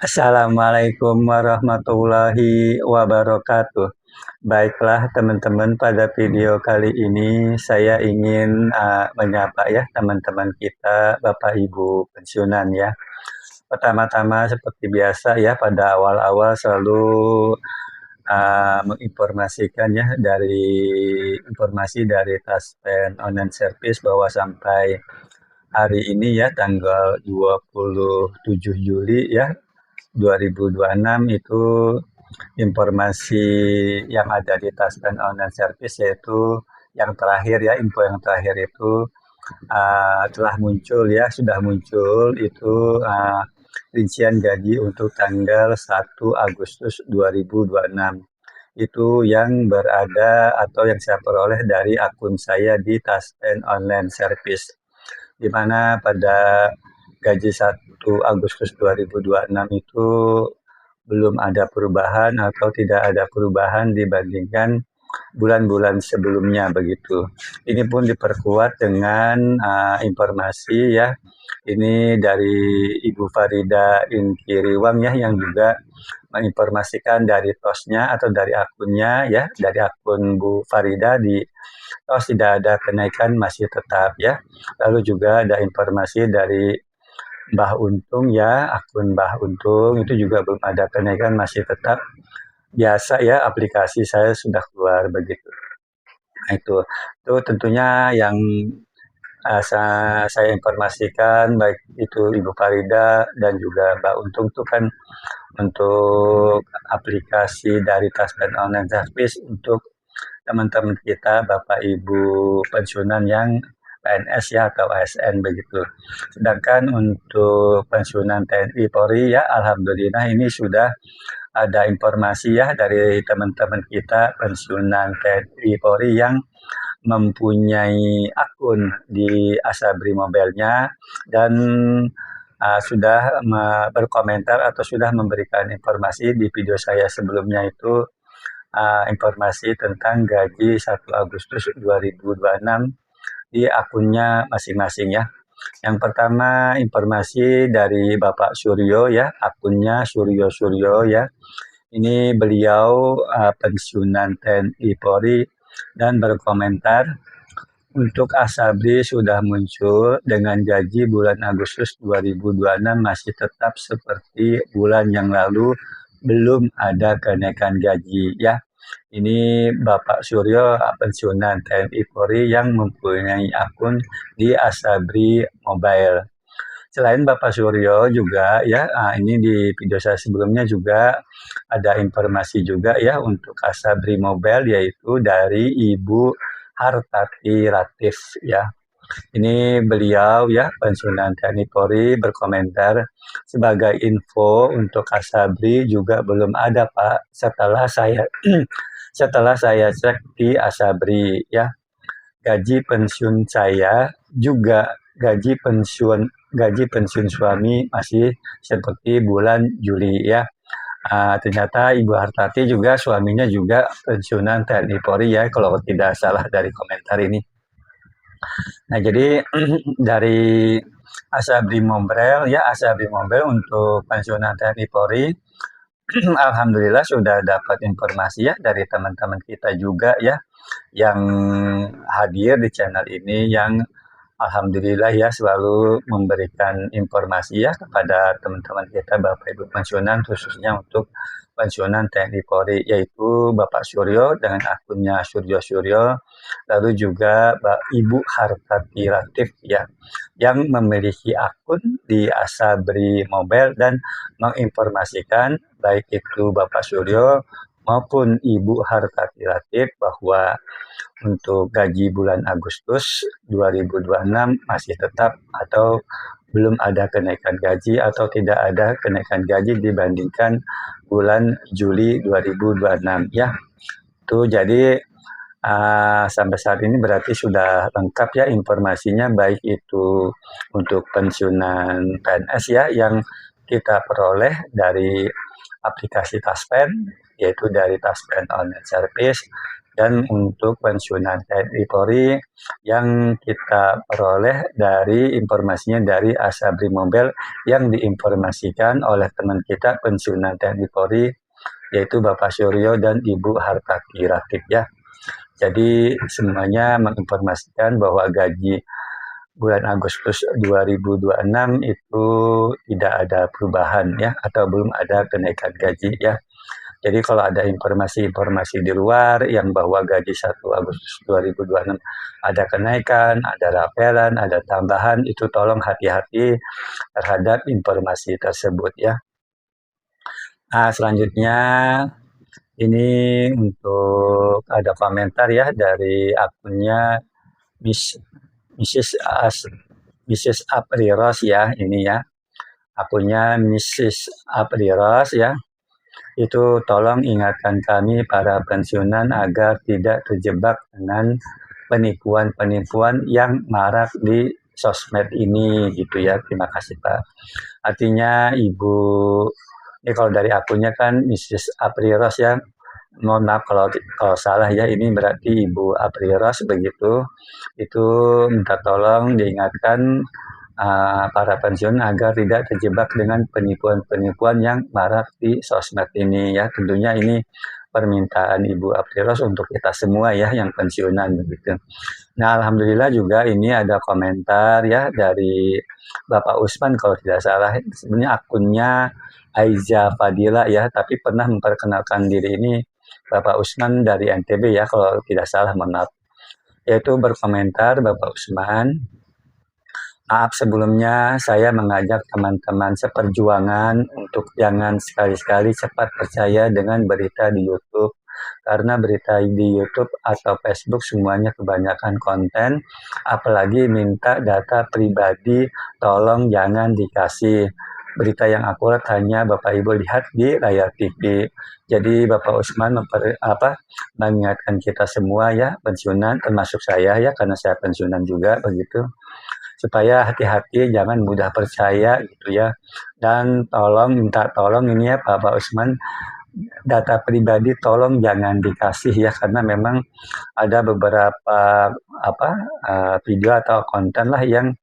Assalamualaikum warahmatullahi wabarakatuh. Baiklah teman-teman, pada video kali ini saya ingin menyapa ya teman-teman kita, Bapak Ibu pensiunan ya. Pertama-tama seperti biasa ya, pada awal-awal selalu menginformasikan ya informasi dari Taspen Online Service bahwa sampai hari ini ya tanggal 27 Juli ya 2026 itu informasi yang ada di Taspen Online Service, yaitu yang terakhir ya, info yang terakhir itu telah muncul ya, sudah muncul itu rincian gaji untuk tanggal 1 Agustus 2026. Itu yang berada atau yang saya peroleh dari akun saya di Taspen Online Service, di mana pada gaji 1 Agustus 2026 itu belum ada perubahan atau tidak ada perubahan dibandingkan bulan-bulan sebelumnya begitu. Ini pun diperkuat dengan informasi ya. Ini dari Ibu Farida Inkiriwang ya, yang juga menginformasikan dari TOS-nya atau dari akunnya ya, dari akun Bu Farida di TOS tidak ada kenaikan, masih tetap ya. Lalu juga ada informasi dari Mbah Untung ya, akun Mbah Untung itu juga belum ada kenaikan, masih tetap biasa ya, aplikasi saya sudah keluar begitu. Nah itu tentunya yang saya informasikan, baik itu Ibu Farida dan juga Mbak Untung, itu kan untuk aplikasi dari Taspen Online Service untuk teman-teman kita, Bapak Ibu pensiunan yang PNS ya atau ASN begitu. Sedangkan untuk pensiunan TNI Polri ya, alhamdulillah ini sudah ada informasi ya dari teman-teman kita pensiunan TNI Polri yang mempunyai akun di Asabri Mobile-nya dan sudah berkomentar atau sudah memberikan informasi di video saya sebelumnya, itu informasi tentang gaji 1 Agustus 2026 di akunnya masing-masing ya. Yang pertama informasi dari Bapak Suryo ya, akunnya Suryo ya. Ini beliau pensiunan TNI Polri dan berkomentar, untuk Asabri sudah muncul dengan gaji bulan Agustus 2026 masih tetap seperti bulan yang lalu, belum ada kenaikan gaji ya. Ini Bapak Suryo, pensiunan TNI Polri yang mempunyai akun di Asabri Mobile. Selain Bapak Suryo juga ya, ini di video saya sebelumnya juga ada informasi juga ya untuk Asabri Mobile, yaitu dari Ibu Hartati Latif ya. Ini beliau ya pensiunan TNI Polri berkomentar, sebagai info untuk Asabri juga belum ada Pak, setelah saya setelah saya cek di Asabri ya. Gaji pensiun saya juga gaji pensiun suami masih seperti bulan Juli ya. Ternyata Ibu Hartati juga suaminya juga pensiunan TNI Polri ya, kalau tidak salah dari komentar ini. Nah jadi dari Asabri Mobile ya, Asabri Mobile untuk pensiunan TNI Polri alhamdulillah sudah dapat informasi ya dari teman-teman kita juga ya yang hadir di channel ini, yang alhamdulillah ya selalu memberikan informasi ya kepada teman-teman kita Bapak Ibu pensiunan, khususnya untuk pensiunan TNI Polri, yaitu Bapak Suryo dengan akunnya Suryo, lalu juga Ibu Hartati Latif ya, yang memiliki akun di Asabri Mobile dan menginformasikan baik itu Bapak Suryo maupun Ibu Hartati Latif bahwa untuk gaji bulan Agustus 2026 masih tetap atau belum ada kenaikan gaji atau tidak ada kenaikan gaji dibandingkan bulan Juli 2026 ya. Itu jadi sampai saat ini berarti sudah lengkap ya informasinya, baik itu untuk pensiunan PNS ya yang kita peroleh dari aplikasi Taspen, yaitu dari Taspen Online Service, dan untuk pensiunan TNI Polri yang kita peroleh dari informasinya dari Asabrimobel yang diinformasikan oleh teman kita pensiunan TNI Polri, yaitu Bapak Suryo dan Ibu Hartati Ratib ya. Jadi semuanya menginformasikan bahwa gaji bulan Agustus 2026 itu tidak ada perubahan ya, atau belum ada kenaikan gaji ya. Jadi kalau ada informasi-informasi di luar yang bahwa gaji 1 Agustus 2026 ada kenaikan, ada rapelan, ada tambahan, itu tolong hati-hati terhadap informasi tersebut ya. Nah, selanjutnya ini untuk ada komentar ya dari akunnya Miss Mrs. Mrs. Apriros ya, ini ya. Akunnya Mrs. Apriros ya. Itu tolong ingatkan kami para pensiunan agar tidak terjebak dengan penipuan-penipuan yang marak di sosmed ini gitu ya. Terima kasih Pak. Artinya Ibu, ini kalau dari akunnya kan Mrs. Apriros ya, mohon maaf kalau salah ya, ini berarti Ibu Apriros begitu. Itu minta tolong diingatkan para pensiun agar tidak terjebak dengan penipuan-penipuan yang marak di sosmed ini ya. Tentunya ini permintaan Ibu Apriros untuk kita semua ya yang pensiunan begitu. Nah, alhamdulillah juga ini ada komentar ya dari Bapak Usman kalau tidak salah. Sebenarnya akunnya Aiza Fadila ya, tapi pernah memperkenalkan diri ini Bapak Usman dari NTB ya kalau tidak salah, mohon maaf. Yaitu berkomentar Bapak Usman, maaf sebelumnya saya mengajak teman-teman seperjuangan untuk jangan sekali-sekali cepat percaya dengan berita di YouTube. Karena berita di YouTube atau Facebook semuanya kebanyakan konten, apalagi minta data pribadi, tolong jangan dikasih. Berita yang akurat hanya Bapak Ibu lihat di layar TV. Jadi Bapak Usman mengingatkan kita semua ya pensiunan, termasuk saya ya karena saya pensiunan juga begitu, supaya hati-hati jangan mudah percaya gitu ya. Dan minta tolong ini ya Bapak Usman, data pribadi tolong jangan dikasih ya, karena memang ada beberapa video atau konten lah yang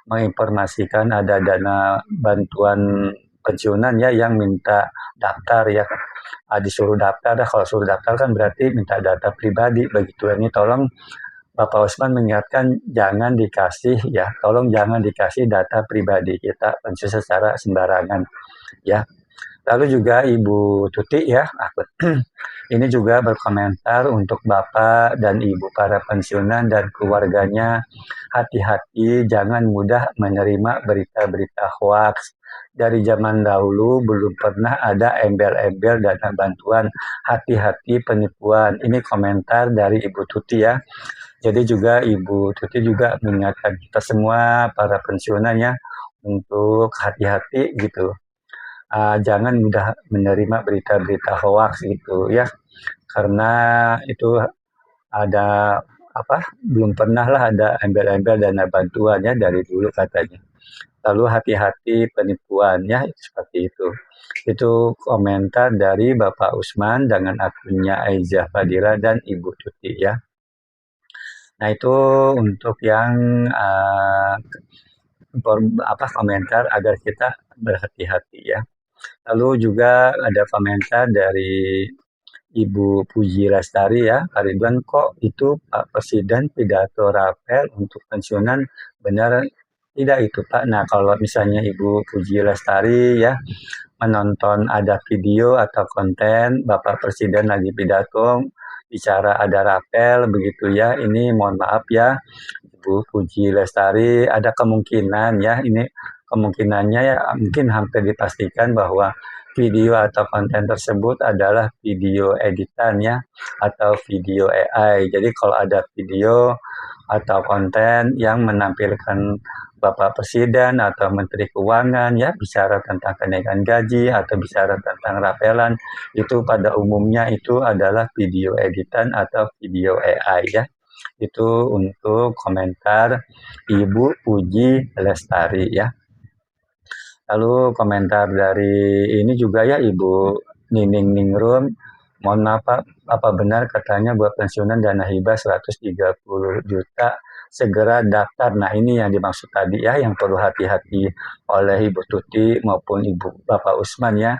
menginformasikan ada dana bantuan pensiunan ya yang minta daftar ya, disuruh daftar. Kalau suruh daftar kan berarti minta data pribadi begitu. Ini tolong Bapak Usman mengingatkan jangan dikasih ya, tolong jangan dikasih data pribadi kita pensiun secara sembarangan ya. Lalu juga Ibu Tuti ya, ini juga berkomentar untuk Bapak dan Ibu para pensiunan dan keluarganya, hati-hati jangan mudah menerima berita-berita hoax. Dari zaman dahulu belum pernah ada embel-embel dana bantuan, hati-hati penipuan. Ini komentar dari Ibu Tuti ya. Jadi juga Ibu Tuti juga mengingatkan kita semua para pensiunan ya untuk hati-hati gitu. Jangan mudah menerima berita-berita hoax gitu ya, karena itu ada belum pernah lah ada embel-embel dana bantuan ya dari dulu katanya. Lalu hati-hati penipuan ya, seperti itu. Itu komentar dari Bapak Usman dengan akunnya Aiza Fadila dan Ibu Tuti ya. Nah itu untuk yang komentar agar kita berhati-hati ya. Lalu juga ada komentar dari Ibu Puji Lestari ya, Pak Ridwan, kok itu Pak Presiden pidato rapel untuk pensiunan, benar tidak itu Pak? Nah kalau misalnya Ibu Puji Lestari ya menonton ada video atau konten Bapak Presiden lagi pidato bicara ada rapel begitu ya, ini mohon maaf ya Ibu Puji Lestari, ada kemungkinan ya, ini kemungkinannya ya mungkin hampir dipastikan bahwa video atau konten tersebut adalah video editan ya, atau video AI. Jadi kalau ada video atau konten yang menampilkan Bapak Presiden atau Menteri Keuangan ya bicara tentang kenaikan gaji atau bicara tentang rapelan, itu pada umumnya itu adalah video editan atau video AI ya. Itu untuk komentar Ibu Puji Lestari ya. Lalu komentar dari ini juga ya Ibu Nining Ningrum mohon maaf Pak, apa benar katanya buat pensiunan dana hibah 130 juta segera daftar. Nah ini yang dimaksud tadi ya, yang perlu hati-hati oleh Ibu Tuti maupun Ibu Bapak Usman ya.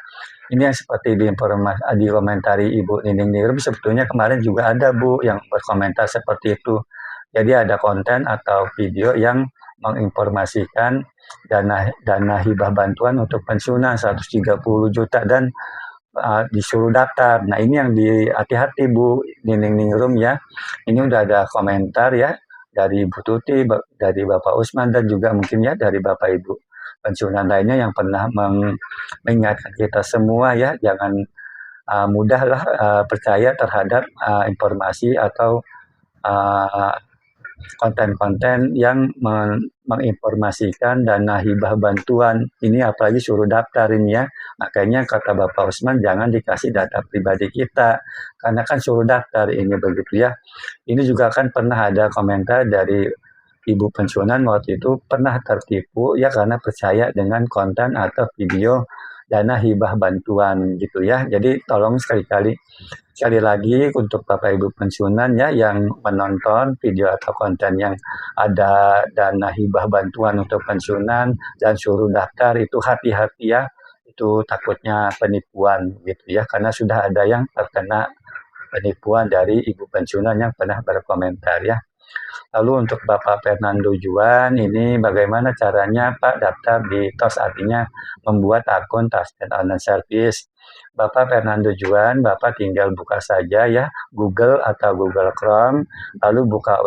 Ini yang seperti dikomentari Ibu Nining Nirum, sebetulnya kemarin juga ada Bu yang berkomentar seperti itu. Jadi ada konten atau video yang menginformasikan dana hibah bantuan untuk pensiunan 130 juta dan disuruh daftar. Nah ini yang hati-hati Bu Nining Ningrum ya. Ini udah ada komentar ya dari Bu Tuti, dari Bapak Usman dan juga mungkin ya dari Bapak Ibu pensiunan lainnya yang pernah mengingatkan kita semua ya, jangan mudahlah percaya terhadap informasi atau uh, konten-konten yang menginformasikan dana hibah bantuan ini, apalagi suruh daftar ini ya. Makanya kata Bapak Usman jangan dikasih data pribadi kita karena kan suruh daftar ini begitu ya. Ini juga kan pernah ada komentar dari ibu pensiunan waktu itu pernah tertipu ya karena percaya dengan konten atau video dana hibah bantuan gitu ya. Jadi tolong sekali lagi untuk Bapak Ibu pensiunan ya yang menonton video atau konten yang ada dana hibah bantuan untuk pensiunan dan suruh daftar, itu hati-hati ya. Itu takutnya penipuan gitu ya, karena sudah ada yang terkena penipuan dari ibu pensiunan yang pernah berkomentar ya. Lalu untuk Bapak Fernando Juan, ini bagaimana caranya Pak daftar di TOS, artinya membuat akun Taspen Online Service. Bapak Fernando Juan, Bapak tinggal buka saja ya Google atau Google Chrome, lalu buka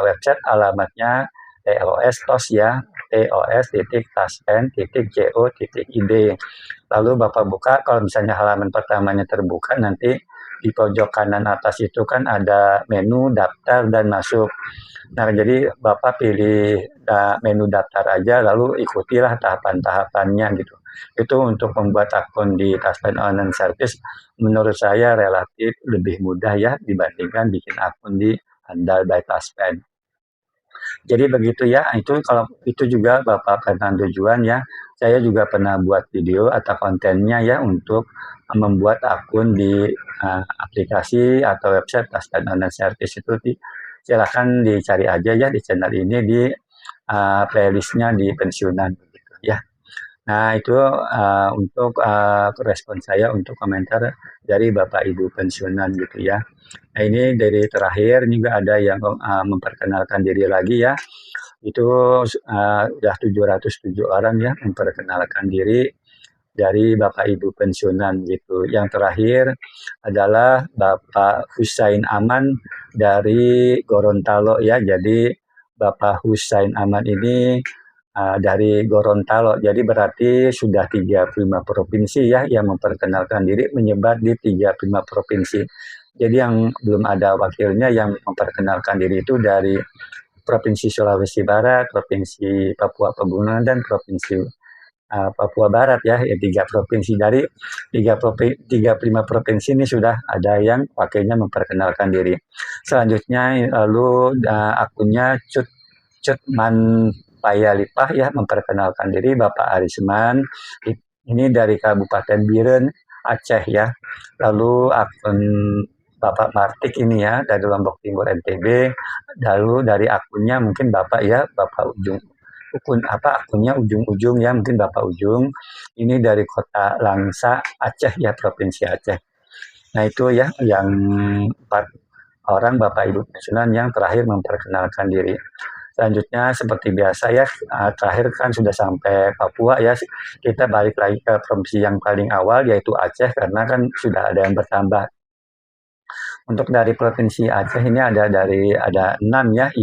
website alamatnya TOS ya, tos.taspen.co.id. Lalu Bapak buka, kalau misalnya halaman pertamanya terbuka, nanti di pojok kanan atas itu kan ada menu daftar dan masuk. Nah, jadi Bapak pilih menu daftar aja, lalu ikutilah tahapan-tahapannya gitu. Itu untuk membuat akun di Taspen Online Service, menurut saya relatif lebih mudah ya dibandingkan bikin akun di Handal by Taspen. Jadi begitu ya, itu kalau itu juga Bapak Fernando Juan ya, saya juga pernah buat video atau kontennya ya untuk membuat akun di aplikasi atau website Taspen Online Service itu silahkan dicari aja ya di channel ini di playlistnya di pensiunan gitu ya. Nah itu untuk respon saya untuk komentar dari Bapak Ibu pensiunan gitu ya. Nah ini dari terakhir juga ada yang memperkenalkan diri lagi ya. Itu udah 707 orang ya memperkenalkan diri dari Bapak Ibu pensiunan gitu. Yang terakhir adalah Bapak Husain Aman dari Gorontalo ya. Jadi Bapak Husain Aman ini dari Gorontalo. Jadi berarti sudah 35 provinsi ya yang memperkenalkan diri, menyebar di 35 provinsi. Jadi yang belum ada wakilnya yang memperkenalkan diri itu dari Provinsi Sulawesi Barat, Provinsi Papua Pegunungan, dan Provinsi Papua Barat ya, 3 provinsi dari 35 provinsi ini sudah ada yang wakilnya memperkenalkan diri. Selanjutnya lalu akunnya Cutman Payalipah ya memperkenalkan diri Bapak Arisman, ini dari Kabupaten Biren, Aceh ya. Lalu akun Bapak Martik ini ya dari Lombok Timur NTB. Lalu dari akunnya mungkin Bapak ya, Bapak akunnya ujung-ujung ya, mungkin Bapak Ujung. Ini dari Kota Langsa, Aceh ya, Provinsi Aceh. Nah itu ya yang 4 orang Bapak Ibu pensiunan yang terakhir memperkenalkan diri. Selanjutnya seperti biasa ya, terakhir kan sudah sampai Papua ya, kita balik lagi ke provinsi yang paling awal yaitu Aceh karena kan sudah ada yang bertambah. Untuk dari Provinsi Aceh ini ada 6 ya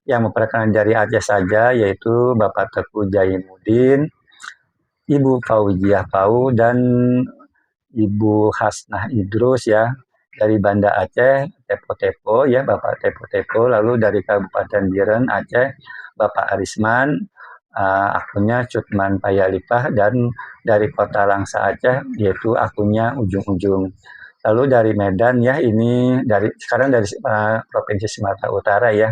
yang memperkenalkan dari Aceh saja, yaitu Bapak Teguh Jaimuddin, Ibu Fauziah Pau, dan Ibu Hasnah Idrus ya dari Banda Aceh, Tepo-Tepo ya, Bapak Tepo-Tepo. Lalu dari Kabupaten Biren Aceh, Bapak Arisman, akunnya Cutman Payalipah, dan dari Kota Langsa Aceh yaitu akunnya Ujung-Ujung. Lalu dari Medan ya, ini sekarang dari Provinsi Sumatera Utara ya.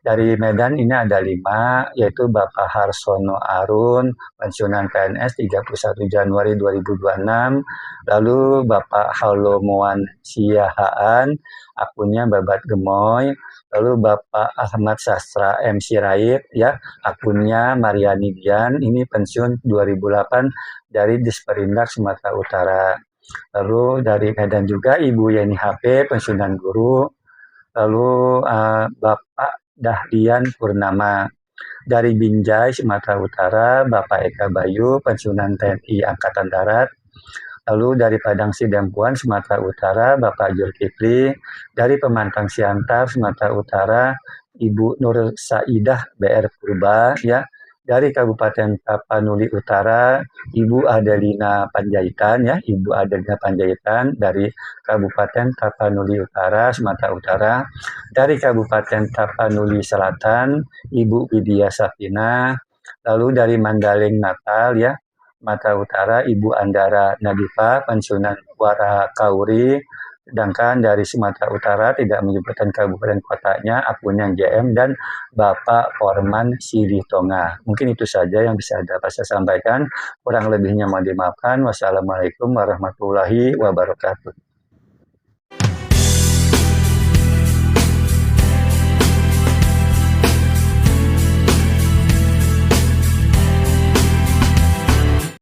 Dari Medan ini ada 5, yaitu Bapak Harsono Arun, pensiunan PNS 31 Januari 2026. Lalu Bapak Halomoan Siahaan, akunnya Babat Gemoy. Lalu Bapak Ahmad Sastra M. Sirait, ya, akunnya Mariani Dian, ini pensiun 2008 dari Disperindak Sumatera Utara. Lalu dari Medan juga Ibu Yeni HP, pensiunan guru. Lalu Bapak Dahdian Purnama. Dari Binjai, Sumatera Utara, Bapak Eka Bayu, pensiunan TNI Angkatan Darat. Lalu dari Padang Sidempuan, Sumatera Utara, Bapak Zulkifli. Dari Pemantang Siantar, Sumatera Utara, Ibu Nur Saidah BR Purba, ya. Dari Kabupaten Tapanuli Utara, Ibu Adelina Panjaitan, ya, Ibu Adelina Panjaitan dari Kabupaten Tapanuli Utara, Sumatera Utara. Dari Kabupaten Tapanuli Selatan, Ibu Widya Safina. Lalu dari Mandaling Natal, ya, Sumatera Utara, Ibu Andara Nadifa, pensiunan Warakauri. Sedangkan dari Sumatera Utara tidak menyebutkan kabupaten kotanya, akunnya JM, dan Bapak Forman Siritonga. Mungkin itu saja yang bisa dapat saya sampaikan. Kurang lebihnya mohon dimaafkan. Wassalamualaikum warahmatullahi wabarakatuh.